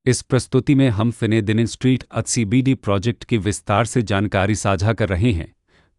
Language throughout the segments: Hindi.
इस प्रस्तुति में हम फिनेदिन स्ट्रीट सीबीडी प्रोजेक्ट की विस्तार से जानकारी साझा कर रहे हैं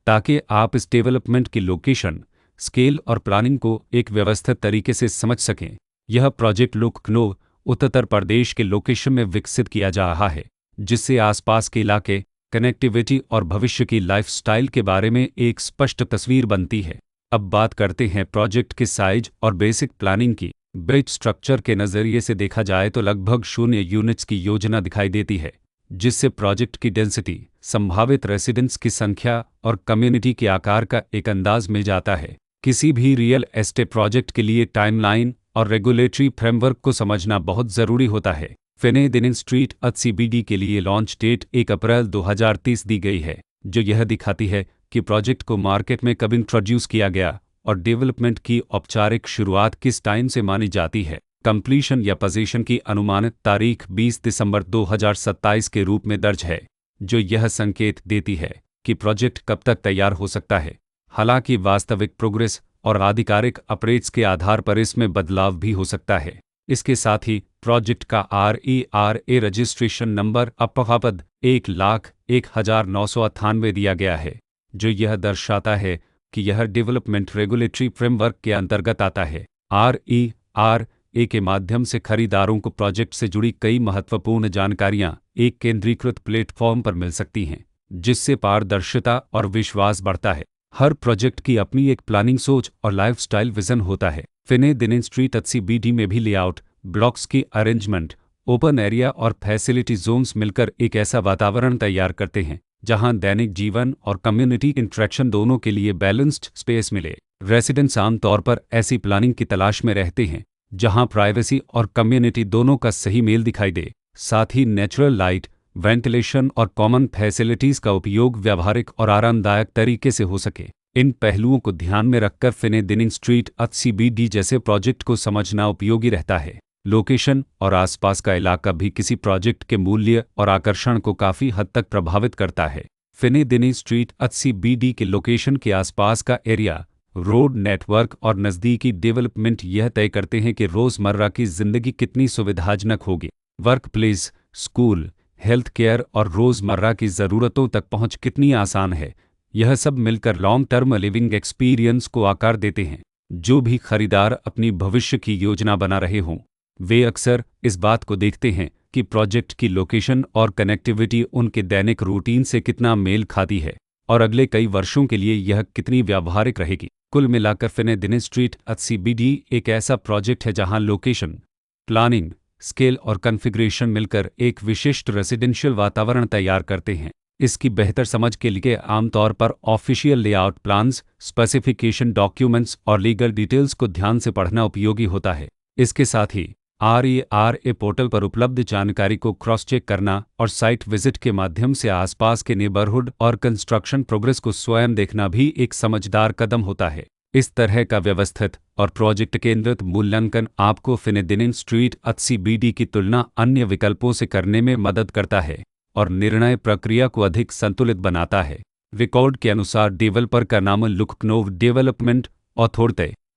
ताकि आप इस डेवलपमेंट की लोकेशन, स्केल और प्लानिंग को एक व्यवस्थित तरीके से समझ सकें। यह प्रोजेक्ट लखनऊ, उत्तर प्रदेश के लोकेशन में विकसित किया जा रहा है, जिससे आसपास के इलाके, कनेक्टिविटी और भविष्य की लाइफस्टाइल के बारे में एक स्पष्ट तस्वीर बनती है। अब बात करते हैं प्रोजेक्ट के साइज और बेसिक प्लानिंग की। बिल्ट स्ट्रक्चर के नज़रिए से देखा जाए तो लगभग 0 यूनिट्स की योजना दिखाई देती है, जिससे प्रोजेक्ट की डेंसिटी, संभावित रेसिडेंट्स की संख्या और कम्युनिटी के आकार का एक अंदाज मिल जाता है। किसी भी रियल एस्टेट प्रोजेक्ट के लिए टाइमलाइन और रेगुलेटरी फ्रेमवर्क को समझना बहुत ज़रूरी होता है। फिनेदिन स्ट्रीट सीबीडी के लिए लॉन्च डेट 1 अप्रैल 2030 दी गई है, जो यह दिखाती है कि प्रोजेक्ट को मार्केट में कब इंट्रोड्यूस किया गया और डेवलपमेंट की औपचारिक शुरुआत किस टाइम से मानी जाती है। कंप्लीशन या पोजीशन की अनुमानित तारीख 20 दिसंबर 2027 के रूप में दर्ज है, जो यह संकेत देती है कि प्रोजेक्ट कब तक तैयार हो सकता है। हालांकि वास्तविक प्रोग्रेस और आधिकारिक अपडेट्स के आधार पर इसमें बदलाव भी हो सकता है। इसके साथ ही प्रोजेक्ट का RERA रजिस्ट्रेशन नंबर अपवाद 1,01,998 दिया गया है, जो यह दर्शाता है कि यह डेवलपमेंट रेगुलेटरी फ्रेमवर्क के अंतर्गत आता है। RERA के माध्यम से खरीदारों को प्रोजेक्ट से जुड़ी कई महत्वपूर्ण जानकारियां एक केंद्रीकृत प्लेटफॉर्म पर मिल सकती हैं, जिससे पारदर्शिता और विश्वास बढ़ता है। हर प्रोजेक्ट की अपनी एक प्लानिंग सोच और लाइफस्टाइल विजन होता है। फिनेदिन स्ट्रीट सीबीडी में भी लेआउट, ब्लॉक्स की अरेंजमेंट, ओपन एरिया और फैसिलिटी जोन्स मिलकर एक ऐसा वातावरण तैयार करते हैं जहां दैनिक जीवन और कम्युनिटी इंटरेक्शन दोनों के लिए बैलेंस्ड स्पेस मिले। रेसिडेंट्स आमतौर पर ऐसी प्लानिंग की तलाश में रहते हैं जहां प्राइवेसी और कम्युनिटी दोनों का सही मेल दिखाई दे। साथ ही नेचुरल लाइट, वेंटिलेशन और कॉमन फैसिलिटीज का उपयोग व्यावहारिक और आरामदायक तरीके से हो सके। इन पहलुओं को ध्यान में रखकर फिनेदिन स्ट्रीट सीबीडी जैसे प्रोजेक्ट को समझना उपयोगी रहता है। लोकेशन और आसपास का इलाका भी किसी प्रोजेक्ट के मूल्य और आकर्षण को काफ़ी हद तक प्रभावित करता है। फिनेदिन स्ट्रीट सीबीडी के लोकेशन के आसपास का एरिया, रोड नेटवर्क और नज़दीकी डेवलपमेंट यह तय करते हैं कि रोज़मर्रा की ज़िंदगी कितनी सुविधाजनक होगी। Work place, school, health care और रोज़मर्रा की ज़रूरतों तक पहुंच कितनी आसान है। यह सब मिलकर लॉन्ग टर्म लिविंग एक्सपीरियंस को आकार देते हैं। जो भी खरीदार अपनी भविष्य की योजना बना रहे हों, वे अक्सर इस बात को देखते हैं कि प्रोजेक्ट की लोकेशन और कनेक्टिविटी उनके दैनिक रूटीन से कितना मेल खाती है और अगले कई वर्षों के लिए यह कितनी व्यावहारिक रहेगी। कुल मिलाकर फिनेदिन स्ट्रीट सीबीडी एक ऐसा प्रोजेक्ट है जहां लोकेशन, प्लानिंग, स्केल और कॉन्फ़िगरेशन मिलकर एक विशिष्ट रेसिडेंशियल वातावरण तैयार करते हैं। इसकी बेहतर समझ के लिए आमतौर पर official layout plans, specification documents और लीगल डिटेल्स को ध्यान से पढ़ना उपयोगी होता है। इसके साथ ही RERA पोर्टल पर उपलब्ध जानकारी को क्रॉस चेक करना और साइट विजिट के माध्यम से आसपास के नेबरहुड और कंस्ट्रक्शन प्रोग्रेस को स्वयं देखना भी एक समझदार कदम होता है। इस तरह का व्यवस्थित और प्रोजेक्ट केंद्रित मूल्यांकन आपको फिनेदिन स्ट्रीट सीबीडी की तुलना अन्य विकल्पों से करने में मदद करता है और निर्णय प्रक्रिया को अधिक संतुलित बनाता है। रिकॉर्ड के अनुसार डेवलपर का नाम लखनऊ डेवलपमेंट अथॉरिटी